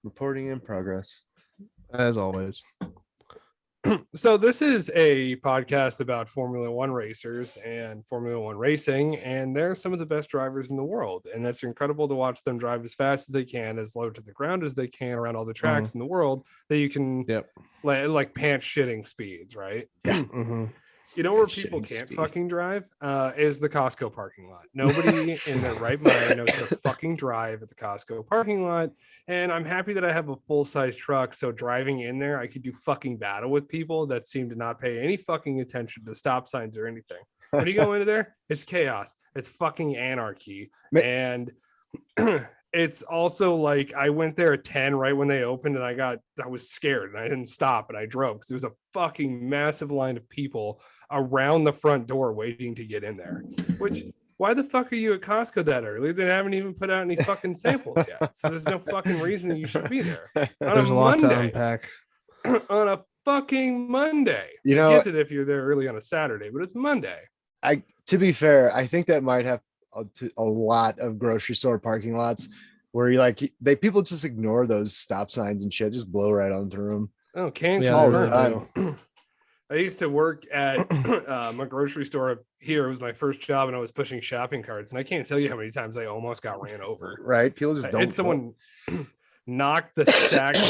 Reporting in progress. As always. So this is a podcast about Formula One racers and Formula One racing, and they're some of the best drivers in the world. And it's incredible to watch them drive as fast as they can, as low to the ground as they can around all the tracks in the world that you can like pants shitting speeds, right? Yeah. You know where people can't fucking drive is the Costco parking lot. Nobody in their right mind knows how to fucking drive at the Costco parking lot. And I'm happy that I have a full-size truck. So driving in there, I could do fucking battle with people that seem to not pay any fucking attention to stop signs or anything. When you go into there, it's chaos. It's fucking anarchy. And it's also like I went there at 10 right when they opened, and I was scared and I didn't stop and I drove because there was a fucking massive line of people around the front door waiting to get in there. Which, why the fuck are you at Costco that early? They haven't even put out any fucking samples yet. So there's no fucking reason that you should be there. There's a lot to unpack. On a fucking Monday. You know, I get it if you're there early on a Saturday, but it's Monday. To be fair, I think that might have a lot of grocery store parking lots where people just ignore those stop signs and shit, just blow right on through them. Oh, can't I used to work at my grocery store here. It was my first job, and I was pushing shopping carts. And I can't tell you how many times I almost got ran over. Right? People just don't. And someone knocked the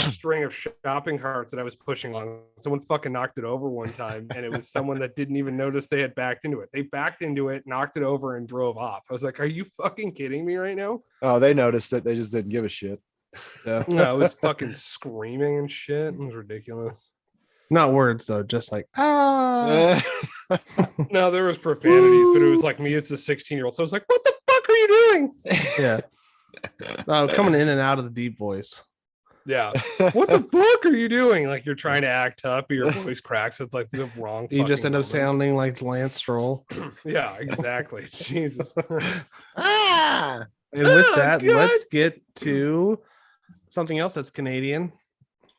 string of shopping carts that I was pushing on. Someone fucking knocked it over one time, and it was someone that didn't even notice they had backed into it. They backed into it, knocked it over, and drove off. I was like, "Are you fucking kidding me right now?" Oh, they noticed it. They just didn't give a shit. Yeah, no, I was fucking screaming and shit. It was ridiculous. Not words though, just like No, there was profanities, but it was like me as a 16-year-old. So I was like, "What the fuck are you doing?" Yeah. Coming in and out of the deep voice. Yeah. What the fuck are you doing? Like you're trying to act tough, but your voice cracks. It's like the wrong. You just end up sounding like Lance Stroll. Yeah, exactly. Jesus Christ. And with that, let's get to something else that's Canadian.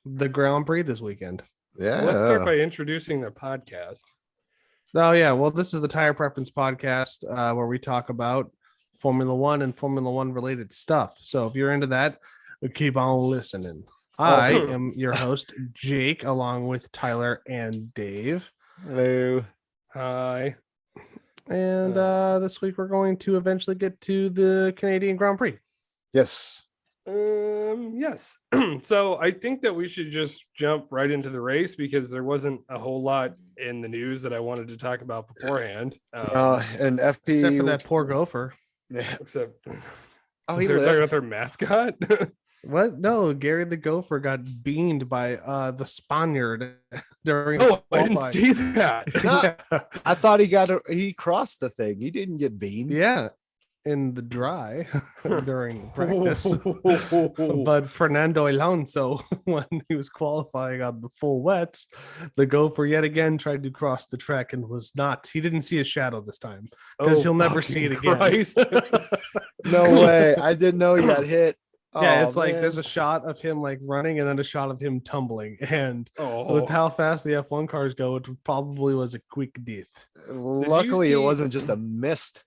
The Grand Prix this weekend. Yeah. Let's start by introducing their podcast. Oh yeah, well, this is the Tire Preference Podcast where we talk about Formula One and Formula One related stuff. So if you're into that, keep on listening. I am your host, Jake, along with Tyler and Dave. Hello. Hi. And this week we're going to eventually get to the Canadian Grand Prix. Yes. Yes. So I think that we should just jump right into the race because there wasn't a whole lot in the news that I wanted to talk about beforehand. And FP, except for that poor gopher. Yeah. Except he they're talking about their mascot. What? No, Gary the Gopher got beamed by the Spaniard during. Oh, I didn't see that. I thought he crossed the thing. He didn't get beamed. Yeah, in the dry during practice. But Fernando Alonso, when he was qualifying on the full wets, the Gopher yet again tried to cross the track and was not. He didn't see a shadow this time because he'll never see it again. No way! I didn't know he got hit. Yeah, it's like there's a shot of him like running and then a shot of him tumbling. And with how fast the F1 cars go, it probably was a quick death. Luckily, it wasn't just a mist.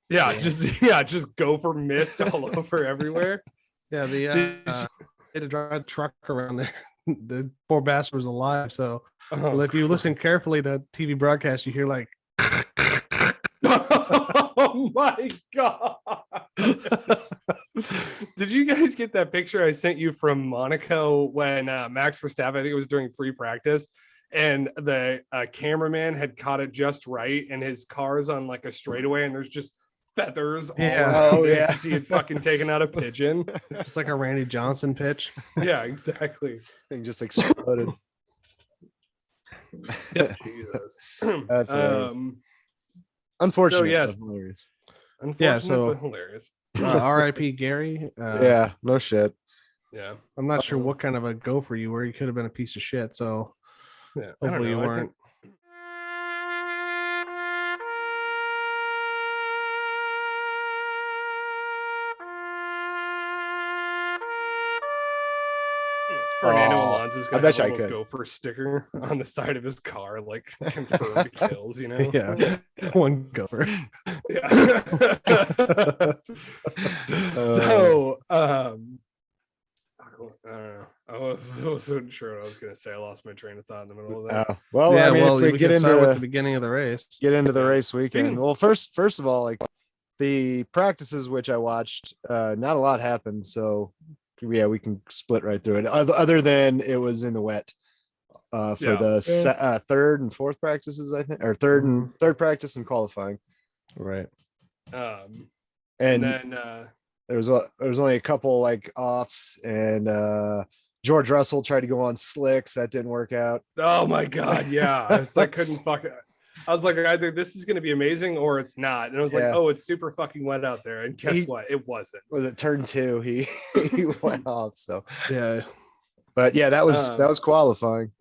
Yeah, just Gopher mist all over everywhere. Yeah, they had to drive a truck around there. The poor bastard was alive. So if you listen carefully to TV broadcast, you hear like oh my god. Did you guys get that picture I sent you from Monaco when Max Verstappen, I think it was during free practice, and the cameraman had caught it just right, and his car's on like a straightaway, and there's just feathers all around it because he had fucking taken out a pigeon. It's like a Randy Johnson pitch. Yeah, exactly. Thing just exploded. Jesus. That's unfortunate. So, yes. Hilarious. Unfortunate, but hilarious. R.I.P. Gary. Yeah, no shit. Yeah, I'm not sure what kind of a gopher you were. You could have been a piece of shit. So hopefully you weren't. Fernando Alonso's got a little could. gopher sticker on the side of his car, like confirmed kills, you know? Yeah, one gopher. Yeah. So, oh I don't know. I wasn't sure what I was going to say. I lost my train of thought in the middle of that. Well, yeah, I mean, well, if we we get can start with the into beginning of the race. race weekend, Speaking- well, first of all, like the practices which I watched, not a lot happened. So yeah, we can split right through it. Other than it was in the wet. For Yeah. the third and fourth practices, I think, or third practice and qualifying. Right. And And then there was only a couple like offs, and George Russell tried to go on slicks. That didn't work out. oh my god, yeah. I couldn't fuck it. I was like, either this is going to be amazing or it's not. And I was like, Yeah. oh, it's super fucking wet out there. And guess what? It wasn't. Was it turn 2? He went off. So Yeah. but yeah, that was qualifying.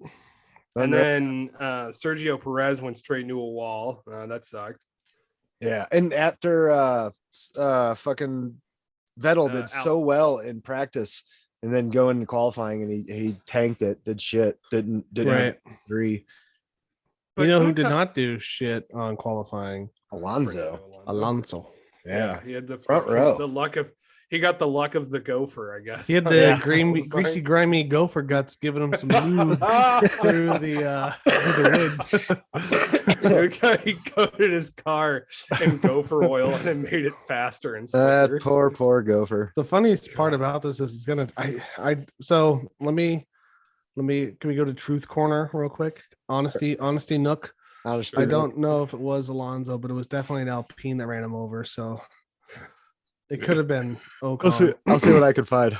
And then Sergio Perez went straight into a wall. That sucked. Yeah, and after fucking Vettel did so well in practice, and then going to qualifying, and he tanked it, did shit, didn't Right. agree. But You know who did not do shit on qualifying? Alonso. Yeah. He had the Front row. the luck of he got the luck of the gopher, I guess. He had the Yeah. greasy, grimy gopher guts giving him some lube through the wind. He coated his car in gopher oil and it made it faster and That slicker. poor gopher. The funniest part about this is it's gonna. So let me. Can we go to Truth Corner real quick? Honesty Nook. Honestly, I don't know if it was Alonso, but it was definitely an Alpine that ran him over. So it could have been Ocon. I'll see what I can find.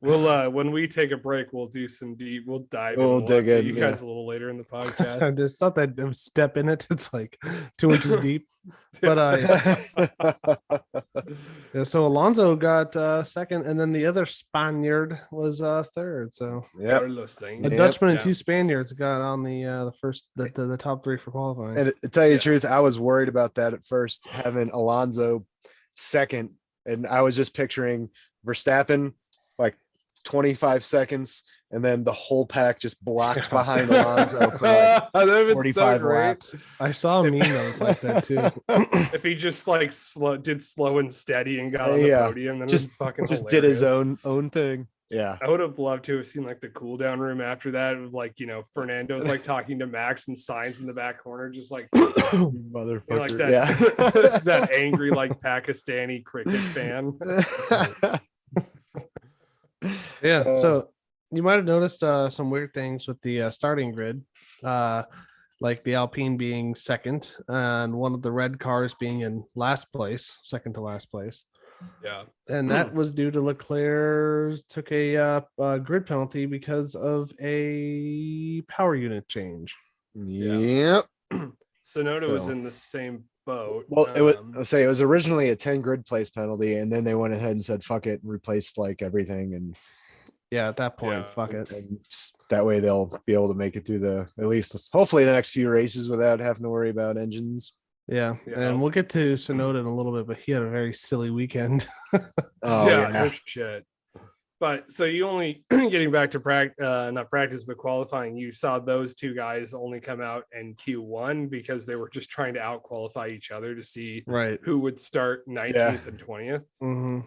We'll when we take a break, we'll do some deep. We'll dive. We'll dig in, you guys a little later in the podcast. It's not that step in it. It's like 2 inches deep. But yeah, so Alonso got second, and then the other Spaniard was third. So yeah, Carlos Sainz. a Yep. Dutchman and 2 Spaniards got on the first the top 3 for qualifying. and to tell you Yeah. the truth, I was worried about that at first, having Alonso second, and I was just picturing Verstappen like 25 seconds, and then the whole pack just blocked behind Alonso for like That'd have been 45 great. laps. I saw a meme that was like that too. If he just like did slow and steady and got on the Yeah. podium, then Just- it was fucking Just did his hilarious. own thing. Yeah. I would have loved to have seen like the cool down room after that, with like Fernando's like talking to Max and Signs in the back corner, just like Motherfucker. like that Yeah. that angry like Pakistani cricket fan. Yeah. So you might have noticed some weird things with the starting grid, like the Alpine being second and one of the red cars being in last place, second to last place. Yeah. And that was due to Leclerc took a grid penalty because of a power unit change. Yep. Sonoda was So- in the same boat. Well, it was originally a 10 grid place penalty, and then they went ahead and said fuck it and replaced like everything, and Yeah, at that point, Yeah. fuck it. and just that way they'll be able to make it through at least hopefully the next few races without having to worry about engines. Yeah. Yeah, And we'll get to Sonoda in a little bit, but he had a very silly weekend. Oh yeah, yeah. no shit. But so you only getting back to not practice, but qualifying, you saw those two guys only come out in Q1 because they were just trying to out qualify each other to see Right. who would start 19th and 20th. Mm-hmm.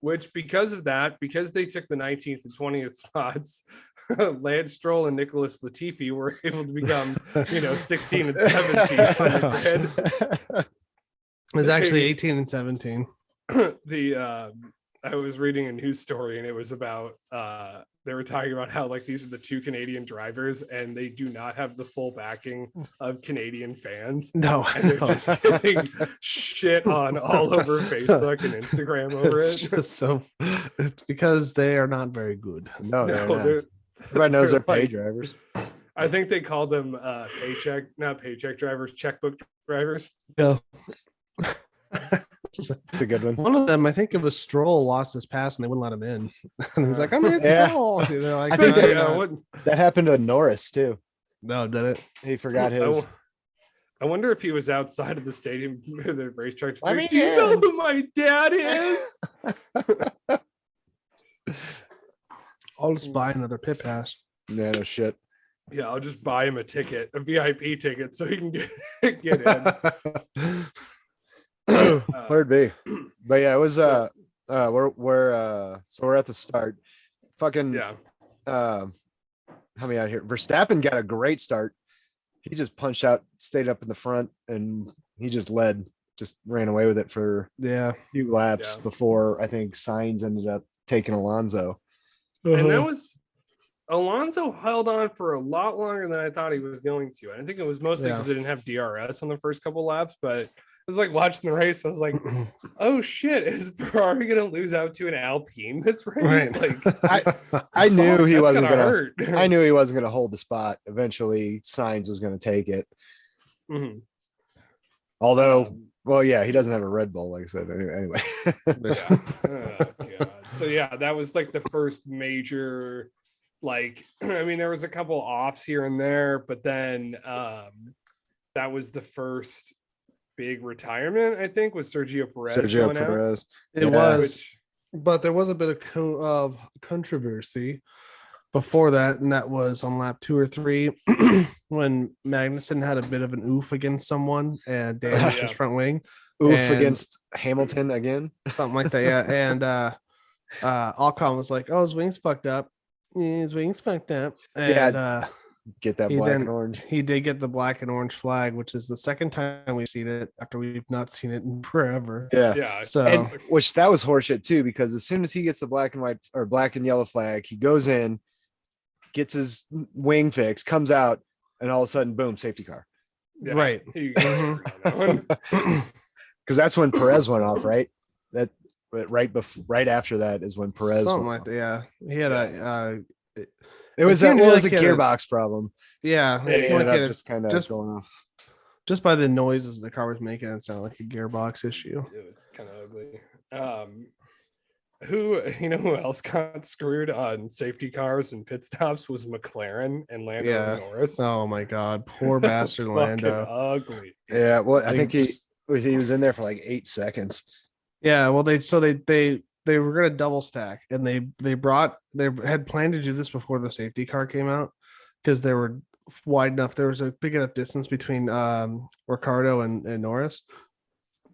Which because of that, because they took the 19th and 20th spots, Lance Stroll and Nicholas Latifi were able to become, 16 and 17 on the grid. It was actually 18 and 17. I was reading a news story and it was about they were talking about how like these are the two Canadian drivers and they do not have the full backing of Canadian fans. No, And they're just getting shit on all over Facebook and Instagram over it's it. just so. It's because they are not very good. No, No, no, they're- everybody knows they're they're pay like- drivers. I think they called them not paycheck drivers, checkbook drivers. Yeah. It's a good one. One of them, I think it was Stroll, lost his pass and they wouldn't let him in. And he's like, I'm in Yeah. Stroll. And they're like, I think "No, so, you're Yeah, not." what, That happened to Norris too. No, did it? He forgot his. I wonder if he was outside of the stadium, the racetrack. Let me Do you know in." who my dad is? I'll just buy another pit pass. Yeah, no shit. Yeah, I'll just buy him a ticket, a VIP ticket, so he can get in. Where'd be? But yeah, it was we're at the start. Fucking Yeah. help me out here. Verstappen got a great start. He just punched out, stayed up in the front, and he just ran away with it for a few laps before I think Sainz ended up taking Alonso. And that was Alonso held on for a lot longer than I thought he was going to. And I think it was mostly because they didn't have DRS on the first couple laps, but it was like watching the race. I was like, oh shit, is Ferrari gonna lose out to an Alpine this race? Right. Like I knew he wasn't gonna hurt. I knew he wasn't gonna hold the spot. Eventually Sainz was gonna take it. Mhm. Although well, yeah, he doesn't have a Red Bull, like I said. Anyway. Yeah. Oh, God. So yeah, that was like the first major, like, I mean, there was a couple offs here and there, but then that was the first big retirement, I think, was Sergio Perez. It was, but there was a bit of controversy before that, and that was on lap 2 or 3 when Magnussen had a bit of an oof against someone and damaged his front wing. Against Hamilton again, something like that. Yeah, and Ocon was like, "Oh, his wing's fucked up. His wing's fucked up." And get that black and orange. He did get the black and orange flag, which is the second time we've seen it after we've not seen it in forever. Yeah. So which that was horseshit too, because as soon as he gets the black and white or black and yellow flag, he goes in, gets his wing fixed, comes out, and all of a sudden, boom, safety car. Yeah. Right. Because that's when Perez went off, right? But right after that is when Perez something like that. Yeah, he had it was a gearbox problem. Yeah, it ended up just kind of going off. Just by the noises the car was making, it sounded like a gearbox issue. It was kind of ugly. Who else got screwed on safety cars and pit stops was McLaren and Lando Norris. Oh my god, poor bastard Lando. Ugly. Yeah, well, I think he was in there for like 8 seconds. Yeah, well, they were gonna double stack, and they had planned to do this before the safety car came out because they were wide enough. There was a big enough distance between Ricardo and Norris.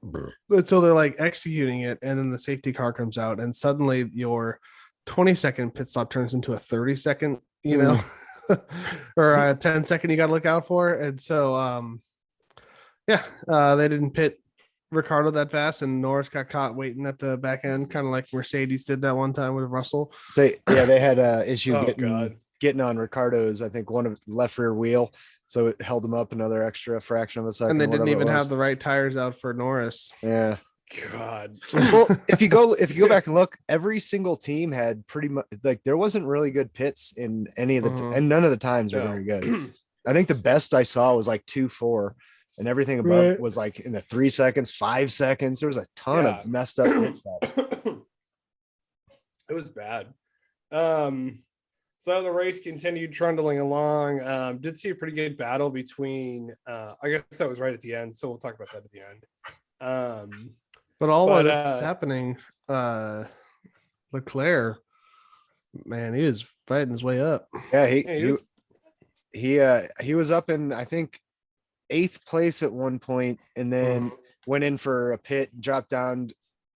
And so they're like executing it, and then the safety car comes out, and suddenly your 20-second pit stop turns into a 30-second, or a 10-second you got to look out for. And so, they didn't pit Ricardo that fast, and Norris got caught waiting at the back end, kind of like Mercedes did that one time with Russell. So yeah, they had a issue getting on Ricardo's, I think, one of left rear wheel. So it held him up another extra fraction of a second. And they didn't even have the right tires out for Norris. Yeah. God. Well, if you go back and look, every single team had pretty much, like, there wasn't really good pits in any of the and none of the times were very good. I think the best I saw was like 2-4, and everything above was like in the 3 seconds, 5 seconds. There was a ton of messed up pit stops. It was bad. So the race continued trundling along. Did see a pretty good battle between I guess that was right at the end, so we'll talk about that at the end. But while this is happening, Leclerc, man, he was fighting his way up. Yeah, he was up in, I think, 8th place at one point, and then went in for a pit, dropped down,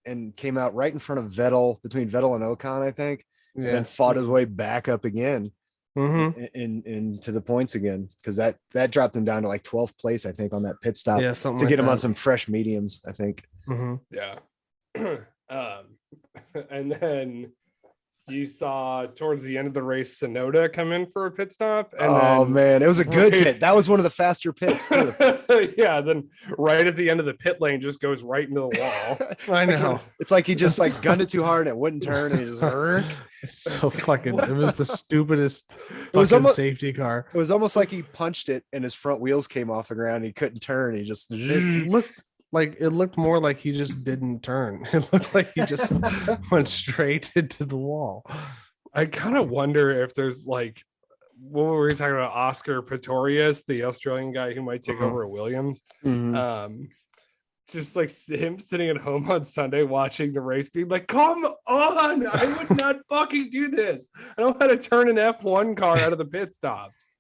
and came out right in front of Vettel, between Vettel and Ocon, I think. And then fought his way back up again into the points again, because that dropped him down to like 12th place, I think, on that pit stop to get him on some fresh mediums, I think. Yeah. And then you saw towards the end of the race Sonoda come in for a pit stop. And man, it was a good pit. That was one of the faster pits too. Yeah, then right at the end of the pit lane just goes right into the wall. I know. It's like he just like gunned it too hard and it wouldn't turn, and he just so fucking it was the stupidest safety car. It was almost like he punched it and his front wheels came off the ground. He couldn't turn. He just it looked more like he just didn't turn. It looked like he just went straight into the wall. I kind of wonder if there's like, what were we talking about? Oscar Pistorius, the Australian guy who might take over at Williams. Just like him sitting at home on Sunday watching the race, being like, "Come on, I would not fucking do this. I don't know how to turn an F1 car out of the pit stops."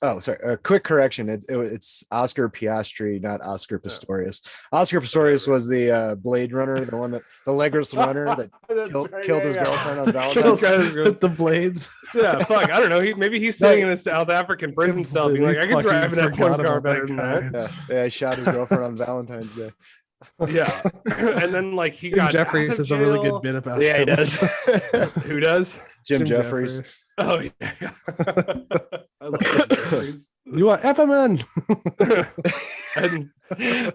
Oh, sorry. A quick correction. It's Oscar Piastri, not Oscar Pistorius. Oscar Pistorius Whatever. was the Blade Runner, the one that the legless runner that That's killed, right, killed yeah, his yeah. girlfriend on Killed Valentine's. guys with the blades. Yeah, fuck. I don't know. Maybe he's sitting in a South African prison cell, being like, I could drive an F1 car better than that. Yeah, he shot his girlfriend on Valentine's Day. Yeah, and then like he Jim got Jeffries out of has a really jail. good bit about Yeah, he him. does. Who does? Jim Jeffries. Oh yeah, I love Jim Jeffries. You are FMN. And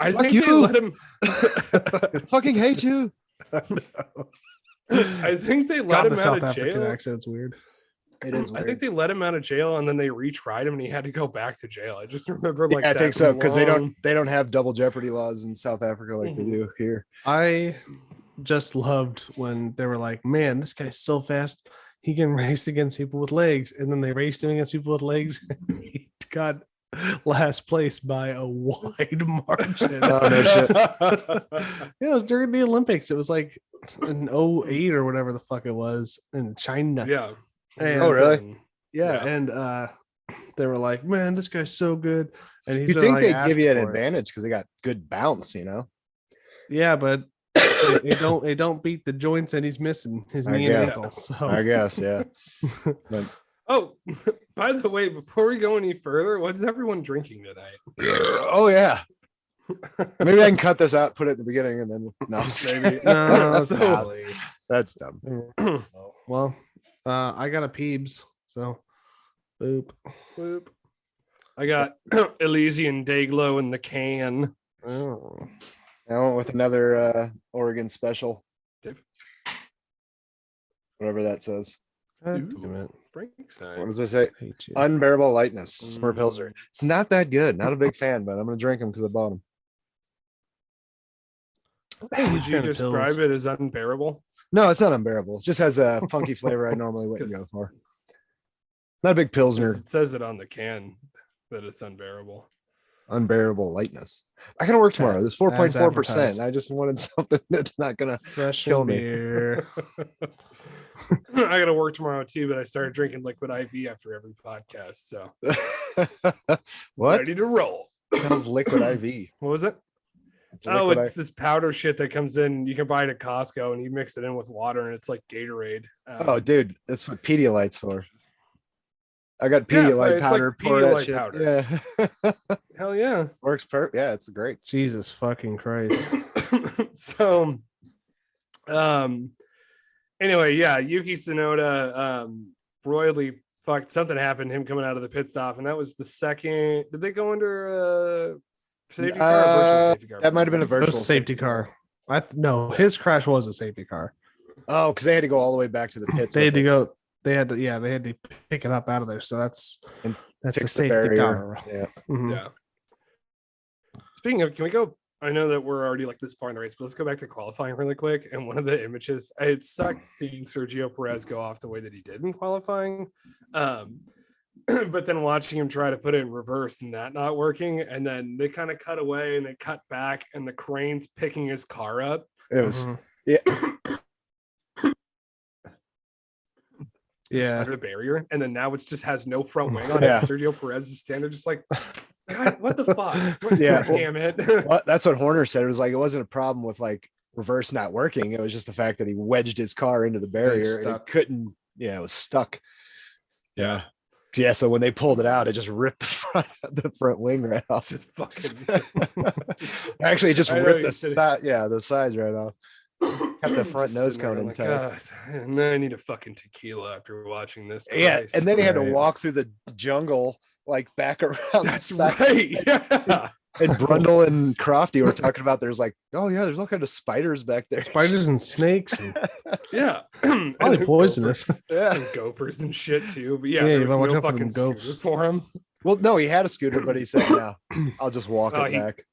I Fuck think you. they let him. Fucking hate you. I think they let God, him the out South of African jail. accent's weird. It is I weird. think they let him out of jail and then they retried him and he had to go back to jail. I just remember like Yeah, I that think so because long- they don't have double jeopardy laws in South Africa like they do here. I just loved when they were like, man, this guy's so fast. He can race against people with legs. And then they raced him against people with legs. And he got last place by a wide margin. Oh, no shit. Yeah, it was during the Olympics. It was like in 08 or whatever the fuck it was in China. Yeah. And, Oh, really? Yeah. Yeah. And they were like, man, this guy's so good. And he's You been, think like, they give you an asking for it. advantage because they got good bounce, you know? Yeah, but they don't beat the joints and he's missing his I knee and guess. ankle. So I guess, yeah. But Oh, by the way, before we go any further, what's everyone drinking tonight? oh yeah. Maybe I can cut this out, put it at the beginning, and then no, Maybe. no, So- sadly. that's dumb. Well, I got a Peebs, so boop. Boop. I got Elysian Dayglow in the can. Oh. I went with another Oregon special, Dave. whatever that says. God damn it. What Frankenstein. does it say? Hate you. Unbearable lightness. Summer Mm. Pilsner. It's not that good. Not a big fan, but I'm gonna drink them because I bought them. Would you describe it as unbearable? No, it's not unbearable. It just has a funky flavor I normally wouldn't go 'Cause- for. Not a big pilsner. It says it on the can that it's unbearable. Unbearable lightness. I gotta work tomorrow. There's 4.4%. advertised. I just wanted something that's not gonna Session kill me. beer. I got to work tomorrow too, but I started drinking liquid IV after every podcast, so what? ready to roll. How's liquid IV? What was it? It's Oh, liquid it's this powder shit that comes in. You can buy it at Costco, and you mix it in with water, and it's like Gatorade. Oh, dude, that's what Pedialyte's for. I got Yeah, but Pedialyte it's like powder. Pour that Pedialyte shit. powder. Yeah, hell yeah. works perfect. Yeah, it's great. Jesus fucking Christ. So, anyway, yeah, Yuki Tsunoda royally fucked. Something happened. Him coming out of the pit stop, and that was the second. Did they go under safety car or virtual safety car? That might have been a It was virtual a safety car. No, his crash was a safety car. Oh, because they had to go all the way back to the pits. They had with to it go. They had to pick it up out of there. So that's and a fix the safety barrier. car. Yeah. Mhm. Yeah. Speaking of, can we go? I know that we're already like this far in the race, but let's go back to qualifying really quick. And one of the images, it sucked seeing Sergio Perez go off the way that he did in qualifying. But then watching him try to put it in reverse and that not working. And then they kind of cut away and they cut back and the crane's picking his car up. It was. Mhm. Yeah. Yeah. Under the barrier. And then now it just has no front wing on Yeah. it. Sergio Perez is standing just like, God, what the fuck? Yeah. God damn it. Well, that's what Horner said. It was like it wasn't a problem with like reverse not working. It was just the fact that he wedged his car into the barrier and it stuck. couldn't. Yeah, it was stuck. Yeah. Yeah. So when they pulled it out, it just ripped the front wing right off. Just fucking Actually, it just I know, ripped you the said it. side. Yeah, the sides right off. Kept the front Just nose sitting there cone like, intact. "God, and then I need a fucking tequila after watching this. Yeah, Christ." and then he had to Right. walk through the jungle, like back around. That's the side. right. Yeah. And Brundle and Crofty were talking about there's like, oh yeah, there's all kind of spiders back there. Spiders and snakes. And Yeah. probably And poisonous. Yeah. and gophers and shit too. But yeah, Yeah, there you was gotta watch no out for them fucking scooter gophs. for him. Well, no, he had a scooter, but he said, no, I'll just walk Oh, it he- back.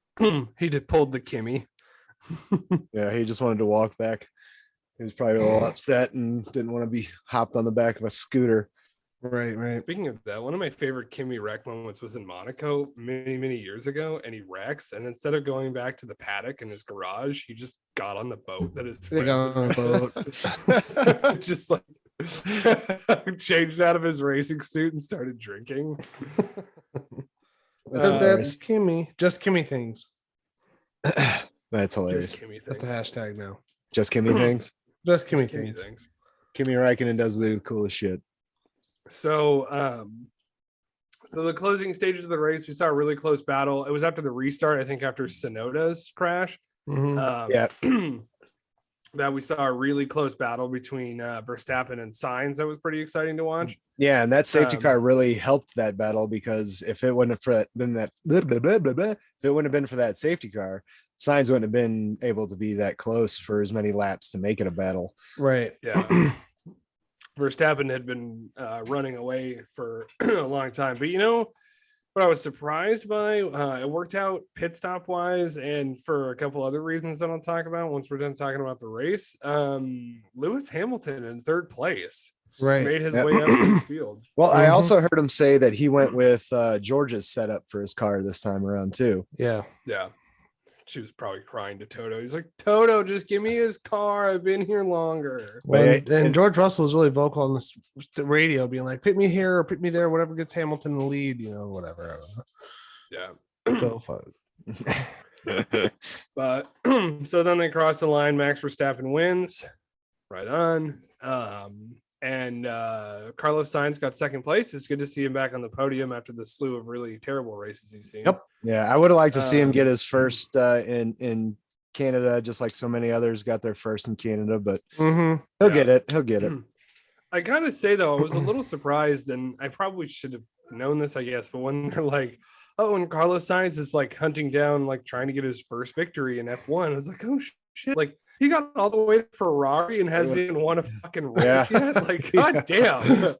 He did pulled the Kimmy. Yeah, he just wanted to walk back. He was probably a little upset and didn't want to be hopped on the back of a scooter. Right, right. Speaking of that, one of my favorite Kimmy wreck moments was in Monaco many years ago, and he wrecks, and instead of going back to the paddock in his garage, he just got on the boat that his They friends got on had a boat. just like changed out of his racing suit and started drinking. That's hilarious. Kimmy. Just Kimmy things. That's hilarious. Just Kimmy That's a things. hashtag now. Just Kimmy things. Just Kimmy Just Kimmy things. things. Kimi Räikkönen does the coolest shit. So, so the closing stages of the race, we saw a really close battle. It was after the restart, I think, after Tsunoda's crash. Yeah. That we saw a really close battle between Verstappen and Sainz. That was pretty exciting to watch. Yeah, and that safety car really helped that battle because if it wouldn't have been that, if it wouldn't have been for that safety car, Sainz wouldn't have been able to be that close for as many laps to make it a battle. Right. Yeah. Verstappen had been running away for a long time, but you know what I was surprised by? It worked out pit stop wise, and for a couple other reasons that I'll talk about once we're done talking about the race. Lewis Hamilton in third place, Right. made his way up the field. Well, I also heard him say that he went with George's setup for his car this time around too. Yeah. Yeah. She was probably crying to Toto. He's like, Toto, just give me his car. I've been here longer. Well, and George Russell was really vocal on this radio, being like, pick me here or pick me there, whatever gets Hamilton the lead, you know, whatever. Yeah. Go fun. But so then they cross the line. Max Verstappen wins. Right on. And Carlos Sainz got second place. It's good to see him back on the podium after the slew of really terrible races he's seen. Yep. Yeah, I would have liked to see him get his first in Canada, just like so many others got their first in Canada, but he'll get it. He'll get it. I gotta say though, I was a little surprised, and I probably should have known this, I guess, but when they're like, oh, and Carlos Sainz is like hunting down, like trying to get his first victory in F1, I was like, oh shit, like he got all the way to Ferrari and hasn't even won a fucking race yet. Like, god damn,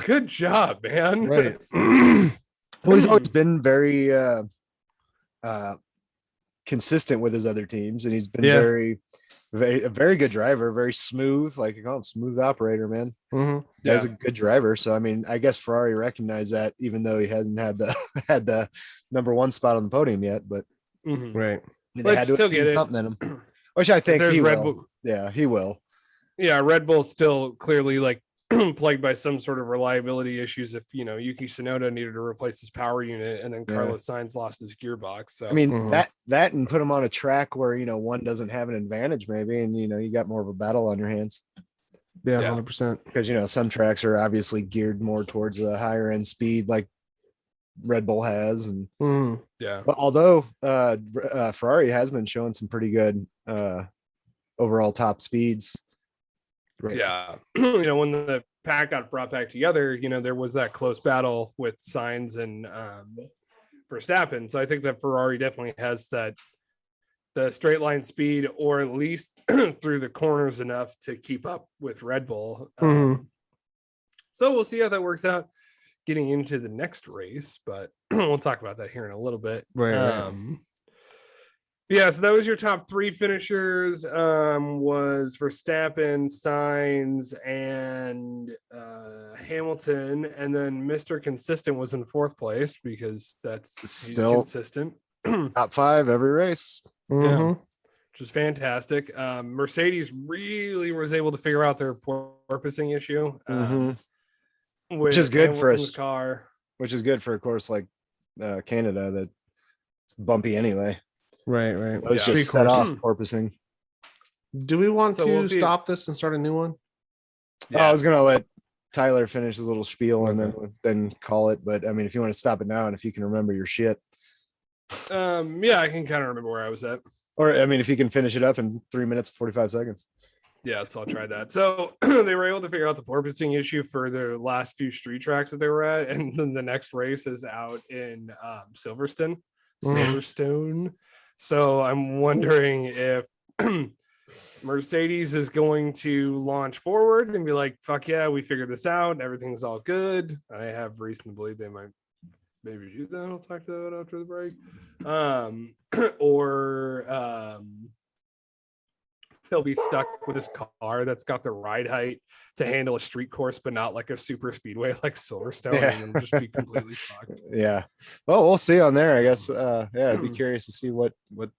good job, man. Right. Well, he's always been very consistent with his other teams, and he's been a very good driver, very smooth, like smooth operator, man. He's a good driver. So I mean, I guess Ferrari recognized that, even though he hasn't had the number one spot on the podium yet, but Right. They had to have seen something in him. Which I think he will. Bull. Yeah, he will. Yeah, Red Bull's still clearly like plagued by some sort of reliability issues. If you know Yuki Tsunoda needed to replace his power unit, and then Carlos Sainz lost his gearbox. So I mean that and put him on a track where one doesn't have an advantage, maybe, and you got more of a battle on your hands. Yeah, 100%. Because some tracks are obviously geared more towards a higher end speed, like Red Bull has, and but although Ferrari has been showing some pretty good overall top speeds. Right. Yeah. When the pack got brought back together, there was that close battle with Sainz and Verstappen. So I think that Ferrari definitely has the straight line speed, or at least through the corners enough to keep up with Red Bull. So we'll see how that works out getting into the next race, but we'll talk about that here in a little bit. Right. Yeah, so that was your top three finishers. Was Verstappen, Sainz, and Hamilton, and then Mr. Consistent was in fourth place because he's still consistent. Top five every race. Yeah, which is fantastic. Mercedes really was able to figure out their porpoising issue, which is good for us. Car, which is good for a course like Canada that's bumpy anyway. Right. It was just set off porpoising. Do we want to stop this and start a new one? I was gonna let Tyler finish his little spiel and then call it. But I mean, if you want to stop it now, and if you can remember your shit, I can kind of remember where I was at. Or I mean, if you can finish it up in 3 minutes 45 seconds. Yeah, so I'll try that. So they were able to figure out the porpoising issue for their last few street tracks that they were at, and then the next race is out in Silverstone. So I'm wondering if Mercedes is going to launch forward and be like, fuck yeah, we figured this out. Everything's all good. I have reason to believe they might maybe do that. I'll talk to that after the break. Or they'll be stuck with this car that's got the ride height to handle a street course, but not like a super speedway like Silverstone, and just be completely fucked. Yeah. Well, we'll see on there, I guess. I'd be curious to see what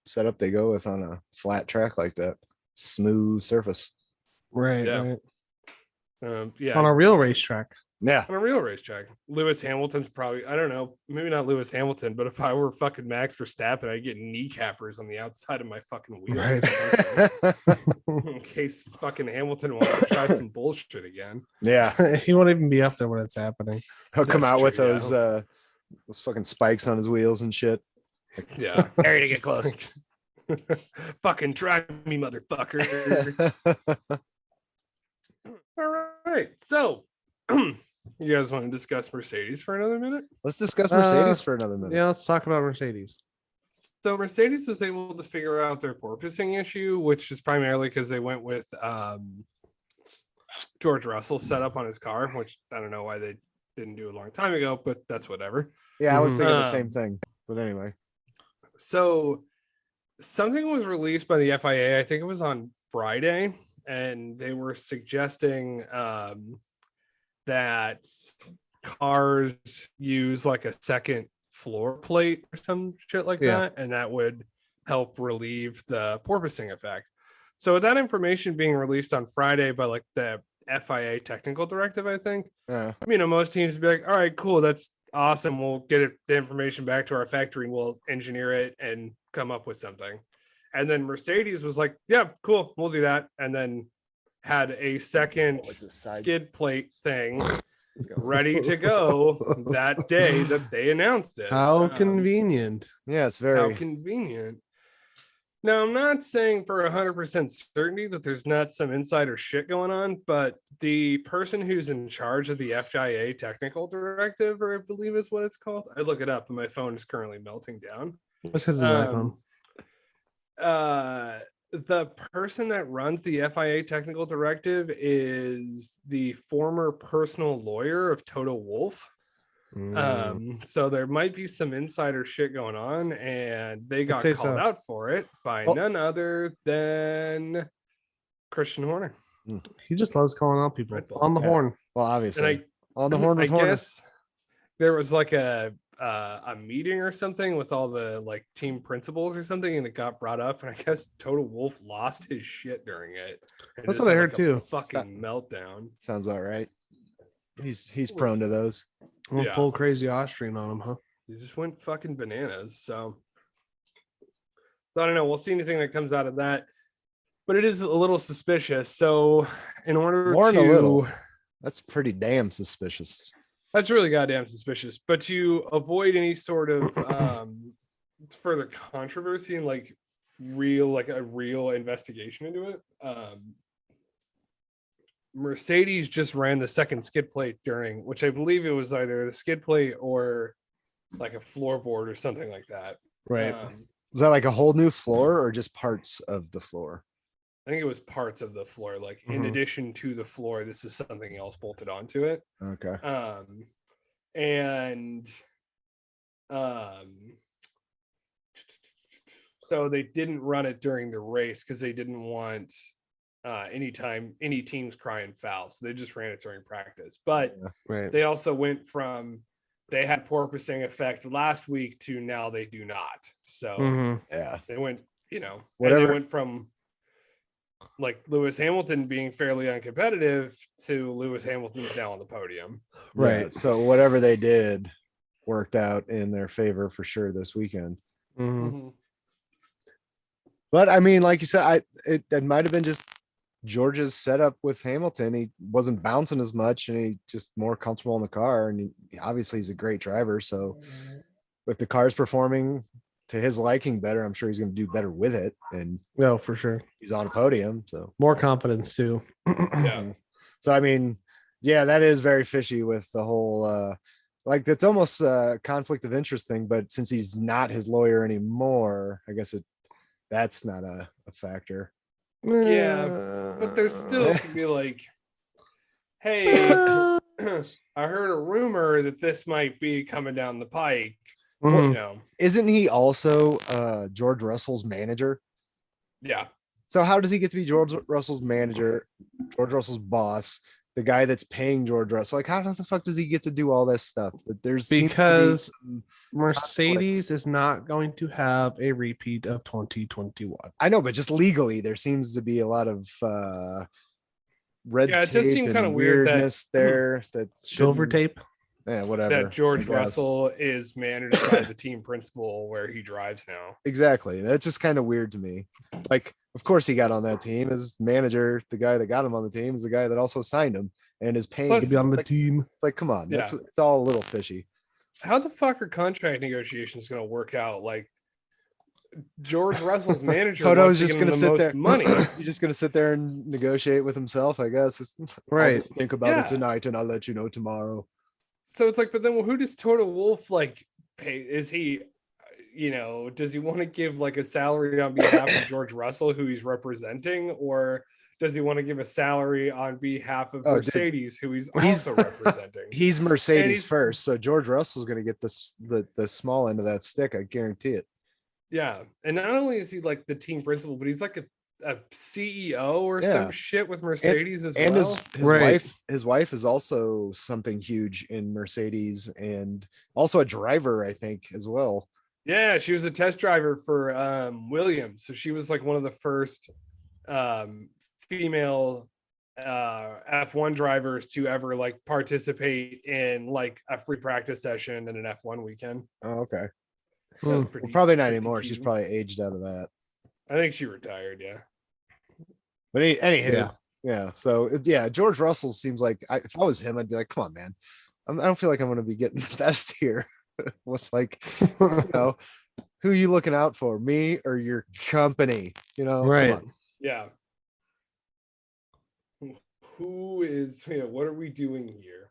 setup they go with on a flat track like that. Smooth surface. Right. Yeah. Right. Yeah. On a real racetrack. Yeah. on a real racetrack. Lewis Hamilton's probably, I don't know, maybe not Lewis Hamilton, but if I were fucking Max Verstappen, I'd get kneecappers on the outside of my fucking wheels in case fucking Hamilton wants to try some bullshit again. Yeah. He won't even be up there when it's happening. He'll come That's out with true, yeah. those fucking spikes on his wheels and shit. Yeah. Ready to get Just close. like, fucking drive me, motherfucker. All right. So you guys want to discuss Mercedes for another minute? Let's discuss Mercedes for another minute. Yeah, let's talk about Mercedes. So Mercedes was able to figure out their porpoising issue, which is primarily because they went with George Russell's setup on his car, which I don't know why they didn't do a long time ago, but that's whatever. Yeah, I was thinking the same thing. But anyway. So something was released by the FIA, I think it was on Friday, and they were suggesting that cars use like a second floor plate or some shit like that, and that would help relieve the porpoising effect. So with that information being released on Friday by like the FIA technical directive, I think, most teams would be like, all right, cool, that's awesome. We'll get the information back to our factory and we'll engineer it and come up with something. And then Mercedes was like, yeah, cool, we'll do that. And then had a second skid plate thing ready to go that day that they announced it. How convenient. Yeah, it's very convenient. Now, I'm not saying for 100% certainty that there's not some insider shit going on, but the person who's in charge of the FIA technical directive, or I believe is what it's called, I look it up and my phone is currently melting down. What's his iPhone? The person that runs the FIA technical directive is the former personal lawyer of Toto Wolff. So there might be some insider shit going on, and they got called out for it by none other than Christian Horner. He just loves calling out people on the horn. Well, obviously, and on the horn. I guess there was like a meeting or something with all the like team principals or something, and it got brought up, and I guess Toto Wolff lost his shit during it. That's what I heard too. Fucking meltdown. Sounds about right. He's prone to those. Went full crazy Austrian on him, huh? He just went fucking bananas. So I don't know. We'll see anything that comes out of that, but it is a little suspicious. So in order to, that's pretty damn suspicious. That's really goddamn suspicious. But to avoid any sort of further controversy and like a real investigation into it, Mercedes just ran the second skid plate during, which I believe it was either the skid plate or like a floorboard or something like that. Right. Was that like a whole new floor or just parts of the floor? I think it was parts of the floor. Like in addition to the floor, this is something else bolted onto it. Okay. So they didn't run it during the race because they didn't want any teams crying foul, so they just ran it during practice. But they also went from they had porpoising effect last week to now they do not. So they went, whatever. And they went from like Lewis Hamilton being fairly uncompetitive to Lewis Hamilton's now on the podium. Right. Yeah. So whatever they did worked out in their favor for sure this weekend. But I mean, like you said, it might have been just George's setup with Hamilton. He wasn't bouncing as much and he just more comfortable in the car. And obviously he's a great driver. So if the car's performing to his liking better, I'm sure he's going to do better with it. And for sure. He's on a podium. So more confidence too. So, I mean, that is very fishy with the whole, like it's almost a conflict of interest thing, but since he's not his lawyer anymore, I guess that's not a factor. Yeah, but there's still could be like, hey, I heard a rumor that this might be coming down the pike. Isn't he also George Russell's manager? Yeah. So how does he get to be George Russell's manager, George Russell's boss, the guy that's paying George Russell? Like, how the fuck does he get to do all this stuff? Because Mercedes is not going to have a repeat of 2021. I know, but just legally, there seems to be a lot of red Yeah, it tape does seem and kind of weird that weirdness there. That Silver shouldn't- tape. Yeah, whatever. that I George guess. Russell is managed by the team principal where he drives now. Exactly. That's just kind of weird to me. Like, of course he got on that team. His manager, the guy that got him on the team, is the guy that also signed him and is paying. Plus- To be on the like, team. It's like, come on, that's Yeah. it's all a little fishy. How the fuck are contract negotiations going to work out? Like George Russell's manager Toto's wants to just give him gonna the sit most there. money. He's just gonna sit there and negotiate with himself, I guess. I'll Right. just think about Yeah. it tonight, and I'll let you know tomorrow. So it's like, but then who does Toto Wolff like pay? Is he, does he want to give like a salary on behalf of George Russell, who he's representing, or does he want to give a salary on behalf of Oh, dude. Mercedes, who he's He's- also representing? He's Mercedes he's- first, so George Russell's gonna get the small end of that stick. I guarantee it. Yeah, and not only is he like the team principal, but he's like a CEO or Yeah. some shit with Mercedes as And well. his Right. wife is also something huge in Mercedes, and also a driver, I think, as well. Yeah, she was a test driver for Williams, so she was like one of the first female F1 drivers to ever like participate in like a free practice session and an F1 weekend. Oh, okay. That was Hmm. pretty, Well, probably not pretty anymore. She's cute. probably aged out of that. I think she retired. Yeah. But anywho, Yeah. yeah. So yeah, George Russell seems like if I was him, I'd be like, come on, man. I don't feel like I'm going to be getting the best here with like, who are you looking out for, me or your company? Come Right. on. Yeah. Who is? What are we doing here?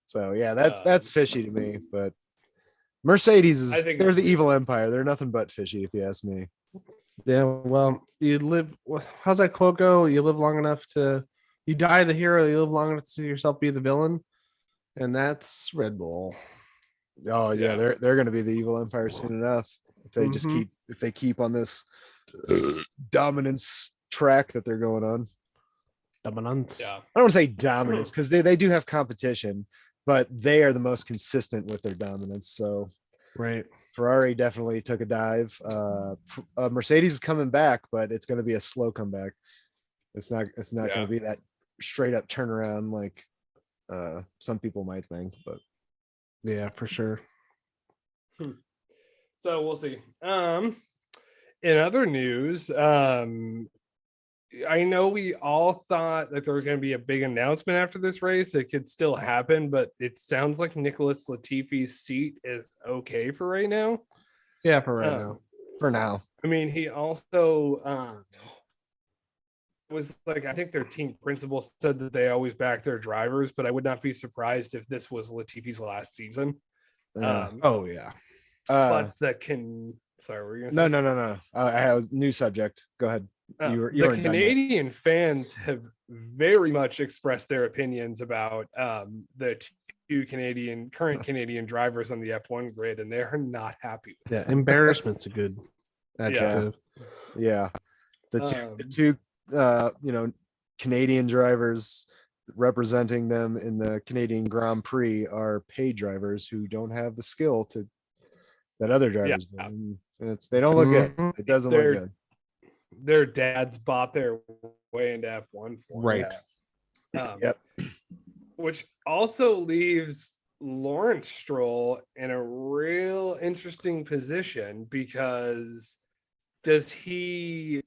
So yeah, that's fishy to me. But Mercedes I think they're it's the fishy. evil empire. They're nothing but fishy, if you ask me. Yeah, well, you live. How's that quote go? You live long enough to, you die the hero. You live long enough to see yourself be the villain, and that's Red Bull. Oh yeah, Yeah. they're going to be the evil empire soon enough if they just Mhm. keep on this dominance track that they're going on. Dominance. Yeah. I don't want to say dominance because they do have competition, but they are the most consistent with their dominance. So Right. Ferrari definitely took a dive. Mercedes is coming back, but it's going to be a slow comeback. It's not Yeah. going to be that straight up turnaround like some people might think. But Yeah, for sure. So we'll see. In other news, I know we all thought that there was going to be a big announcement after this race. It could still happen, but it sounds like Nicholas Latifi's seat is okay for right now. Yeah, for right Um, now. for now, I mean, he also was like, I think their team principal said that they always back their drivers, but I would not be surprised if this was Latifi's last season. yeah. Oh yeah. But sorry, were you gonna say? No. I have a new subject. Go ahead. You The weren't done yet. Canadian fans have very much expressed their opinions about the two current Canadian drivers on the F1 grid, and they are not happy with Yeah, embarrassment's a good adjective. Yeah, the Um, two Canadian drivers representing them in the Canadian Grand Prix are paid drivers who don't have the skill that other drivers do. And they don't look good. Mhm. It doesn't They're- look good. Their dads bought their way into F1 for them. Right. Yep. Which also leaves Lawrence Stroll in a real interesting position because he's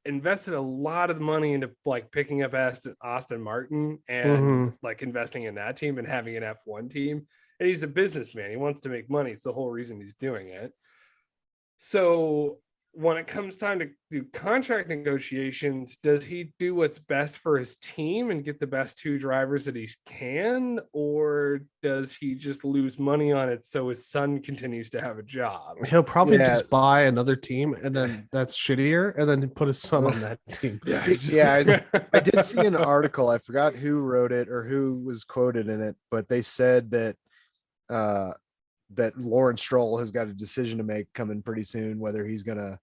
invested a lot of money into like picking up Aston Martin and Mhm. like investing in that team and having an F1 team. And he's a businessman. He wants to make money. It's the whole reason he's doing it. So when it comes time to do contract negotiations, does he do what's best for his team and get the best two drivers that he can, or does he just lose money on it so his son continues to have a job? He'll probably Yeah. just buy another team, and then that's shittier, and then put his son on that team. I did see an article. I forgot who wrote it or who was quoted in it, but they said that that Lawrence Stroll has got a decision to make coming pretty soon, whether he's gonna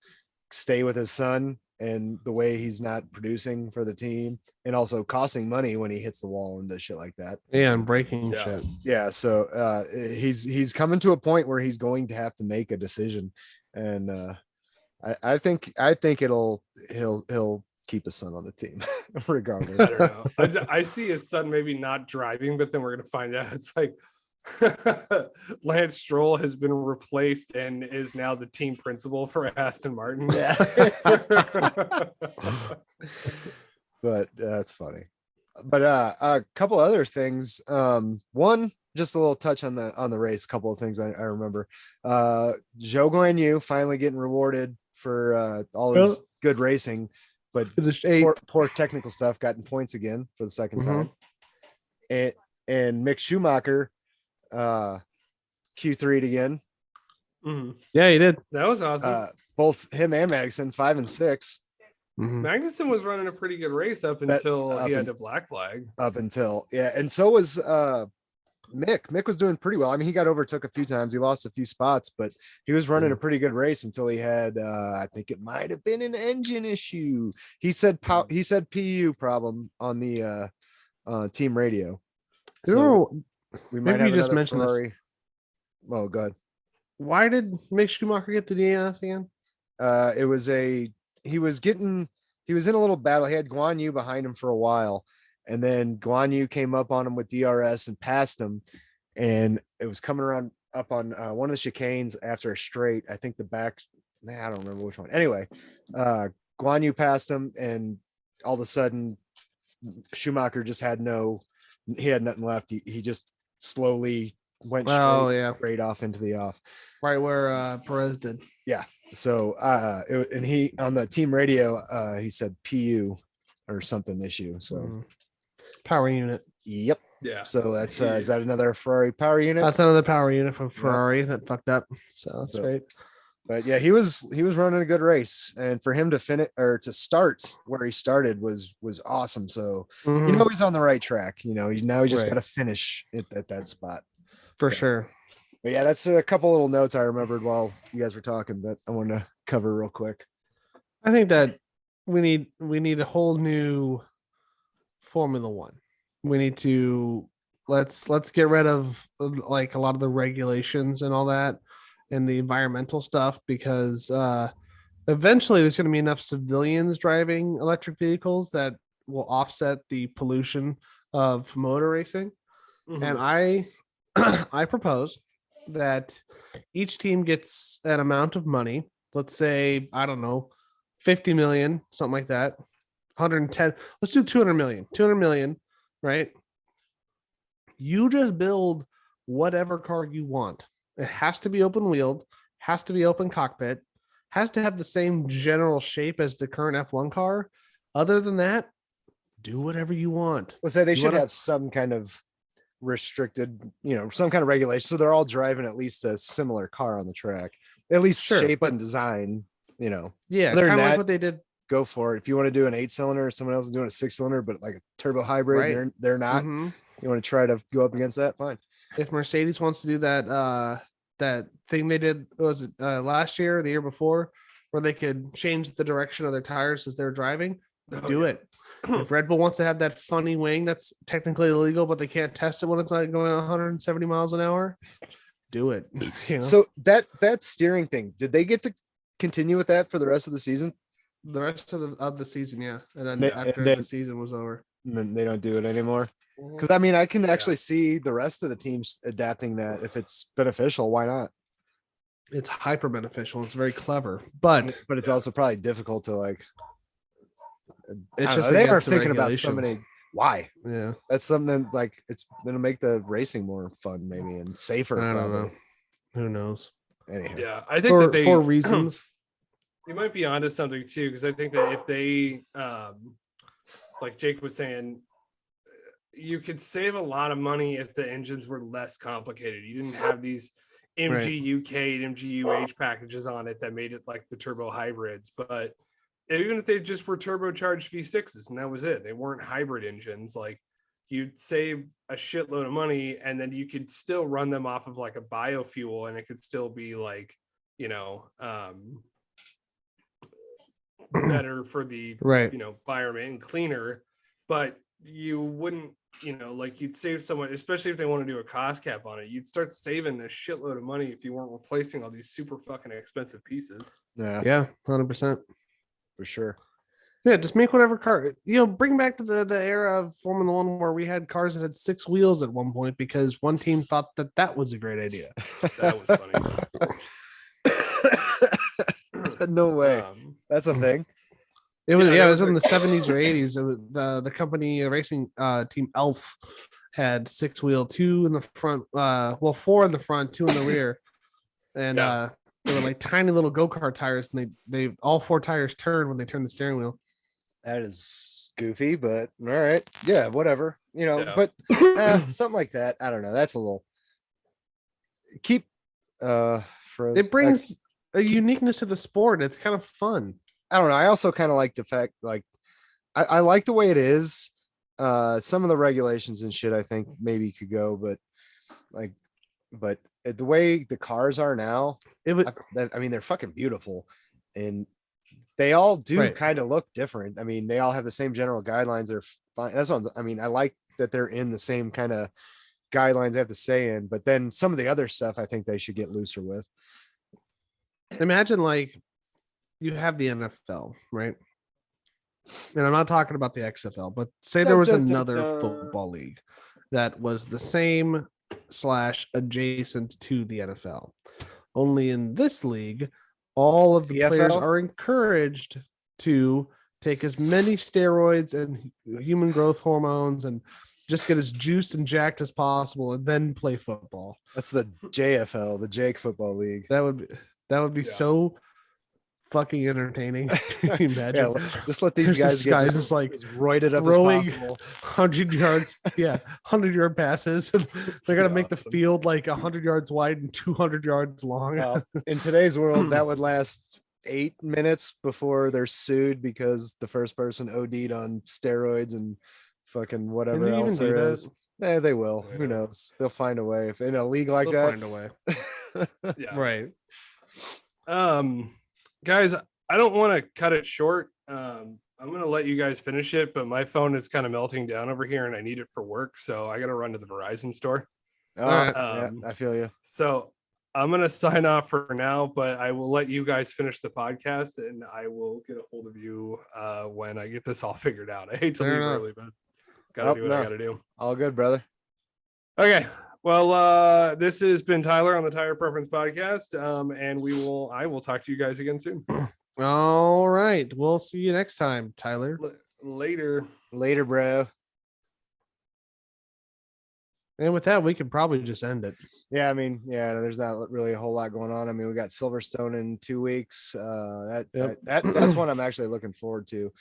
stay with his son and the way he's not producing for the team and also costing money when he hits the wall and does shit like that. Yeah, and breaking Yeah. shit. Yeah, so he's coming to a point where he's going to have to make a decision, and I think he'll keep his son on the team, I regardless. don't know. I see his son maybe not driving, but then we're gonna find out it's like Lance Stroll has been replaced and is now the team principal for Aston Martin. Yeah. But that's funny. But a couple other things. One, just a little touch on the race. A couple of things I remember. Zhou Guanyu finally getting rewarded for all his good racing, but Finished 8th. poor technical stuff, gotten points again for the second time. And Mick Schumacher Q3'd again. Mhm. Yeah, he did. That was awesome. Both him and Magnussen 5 and 6. Magnussen was running a pretty good race up until he had a black flag. Up until, yeah, and so was Mick. Mick was doing pretty well. I mean, he got overtook a few times. He lost a few spots, but he was running a pretty good race until he had, I think it might have been an engine issue. He said PU problem on the team radio. So we might maybe have you just another mentioned Ferrari. this. Oh, God. Why did Mick Schumacher get the DNF again? He was in a little battle. He had Guan Yu behind him for a while, and then Guan Yu came up on him with DRS and passed him, and it was coming around up on one of the chicanes after a straight. I think the back, I don't remember which one. Anyway, Guan Yu passed him, and all of a sudden Schumacher just had nothing left. He just slowly went straight off into the off. Right where Perez did. Yeah. So and he on the team radio, he said PU or something issue. So power unit. Yep. Yeah. So that's is that another Ferrari power unit? That's another power unit from Ferrari that fucked up. So that's great. But yeah, he was running a good race, and for him to finish or to start where he started was awesome. So he's on the right track. Now he just got to finish it at that spot for sure. But yeah, that's a couple little notes I remembered while you guys were talking that I want to cover real quick. I think that we need a whole new Formula One. We need to let's get rid of like a lot of the regulations and all that and the environmental stuff, because eventually there's going to be enough civilians driving electric vehicles that will offset the pollution of motor racing. And I propose that each team gets an amount of money. Let's say, I don't know, 50 million, something like that. 110. Let's do 200 million. 200 million, right? You just build whatever car you want. It has to be open wheeled, has to be open cockpit, has to have the same general shape as the current F1 car. Other than that, do whatever you want. Let's say they should have some kind of restricted, some kind of regulation, so they're all driving at least a similar car on the track, at least shape and design. Yeah, kind of like what they did. Go for it. If you want to do an 8-cylinder, someone else is doing a 6-cylinder, but like a turbo hybrid, right. they're not. You want to try to go up against that? Fine. If Mercedes wants to do that, that thing they did, was it last year or the year before, where they could change the direction of their tires as they're driving, do it. If Red Bull wants to have that funny wing that's technically illegal, but they can't test it when it's like going 170 miles an hour, do it. So that steering thing, did they get to continue with that for the rest of the season? The rest of the season, yeah. And then after the season was over, then they don't do it anymore. Because I mean, I can actually see the rest of the teams adapting that. If it's beneficial, why not? It's hyper beneficial. It's very clever, but it's also probably difficult to like. It's just they are thinking about so many. Why? Yeah, that's something like it's gonna make the racing more fun, maybe, and safer. I don't know. Who knows? Anyhow, yeah, I think that for reasons. You might be onto something too, because I think that if they, like Jake was saying, you could save a lot of money if the engines were less complicated. You didn't have these MGUK and MGUH packages on it that made it like the turbo hybrids. But even if they just were turbocharged V6s and that was it, they weren't hybrid engines, like you'd save a shitload of money, and then you could still run them off of like a biofuel, and it could still be like, better for the environment and cleaner, but you wouldn't, like you'd save someone, especially if they want to do a cost cap on it, you'd start saving a shitload of money if you weren't replacing all these super fucking expensive pieces. Yeah 100% for sure. Yeah, just make whatever car, bring back to the era of Formula One where we had cars that had 6 wheels at one point because one team thought that was a great idea. That was funny. No way. That's a thing. It was Yeah, it was in the 70s or 80s. It was the company racing team Elf had 6-wheel, 2 in the front, 4 in the front, 2 in the rear, and they were like tiny little go-kart tires, and they all 4 tires turned when they turned the steering wheel. That is goofy, but all right. Yeah, whatever. Yeah. But something like that. I don't know. That's a little keep It brings a uniqueness to the sport. It's kind of fun. I don't know. I also kind of like the fact, like, I like the way it is. Some of the regulations and shit, I think maybe could go, but the way the cars are now, I mean, they're fucking beautiful, and they all do kind of look different. I mean, they all have the same general guidelines. They're fine. That's what I mean. I like that they're in the same kind of guidelines I have to say in, but then some of the other stuff I think they should get looser with. Imagine like you have the NFL, right? And I'm not talking about the XFL, but say there was another football league that was the same / adjacent to the NFL. Only in this league, all of the players are encouraged to take as many steroids and human growth hormones and just get as juiced and jacked as possible and then play football. That's the JFL, the Jake Football League. That would be so fucking entertaining. Can you imagine? Just let these guys get just like as roided up throwing as possible. 100 yards, 100-yard passes. They're gonna make the field like 100 yards wide and 200 yards long. In today's world, that would last 8 minutes before they're sued because the first person OD'd on steroids and fucking whatever else there is. Yeah, they will. Who knows? They'll find a way. If in a league like that, find a way. Yeah. Right. Guys, I don't want to cut it short. I'm going to let you guys finish it, but my phone is kind of melting down over here and I need it for work. So I got to run to the Verizon store. Yeah, I feel you. So I'm going to sign off for now, but I will let you guys finish the podcast and I will get a hold of you when I get this all figured out. I hate to leave early, but got to do what I got to do. All good, brother. Okay. Well, this has been Tyler on the Tire Preference Podcast, and I will talk to you guys again soon. All right, we'll see you next time, Tyler. Later, bro. And with that, we could probably just end it. Yeah, I mean, there's not really a whole lot going on. I mean, we got Silverstone in 2 weeks. That's one I'm actually looking forward to.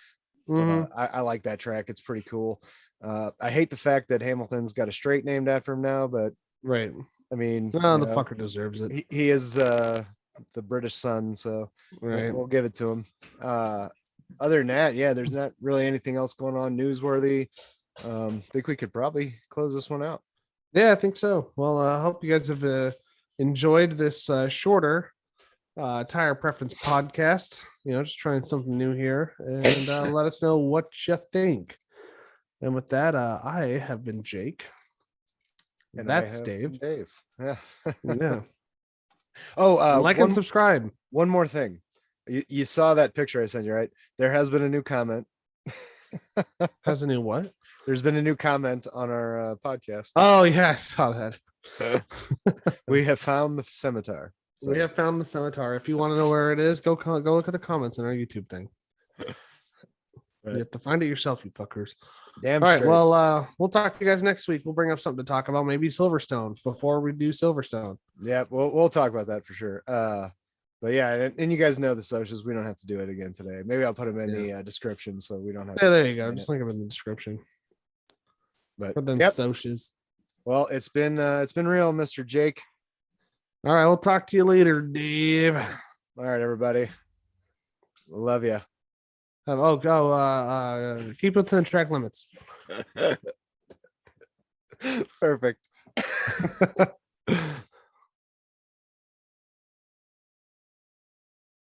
I like that track. It's pretty cool. I hate the fact that Hamilton's got a straight named after him now, but right. I mean, the fucker deserves it. He is the British son, so we'll give it to him. Other than that, there's not really anything else going on newsworthy. Think we could probably close this one out. Yeah, I think so. Well, I hope you guys have enjoyed this shorter Tire Preference podcast. Just trying something new here, and let us know what you think. And with that, I have been Jake. And that's Dave. Yeah. Yeah. Oh, like and subscribe. One more thing. You saw that picture I sent you, right? There has been a new comment. Has a new what? There's been a new comment on our podcast. Oh, yeah, I saw that. We have found the scimitar. So. We have found the scimitar. If you want to know where it is, go look at the comments on our YouTube thing. Right. You have to find it yourself, you fuckers. Damn. All right. Well, we'll talk to you guys next week. We'll bring up something to talk about. Maybe Silverstone before we do Silverstone. Yeah, we'll talk about that for sure. But yeah, and you guys know the socials. We don't have to do it again today. Maybe I'll put them in the description so we don't have. Yeah, there you go. Just link them in the description. But for them socials. Well, it's been real, Mr. Jake. All right, we'll talk to you later, Dave. All right, everybody. Love you. Keep it within track limits. Perfect.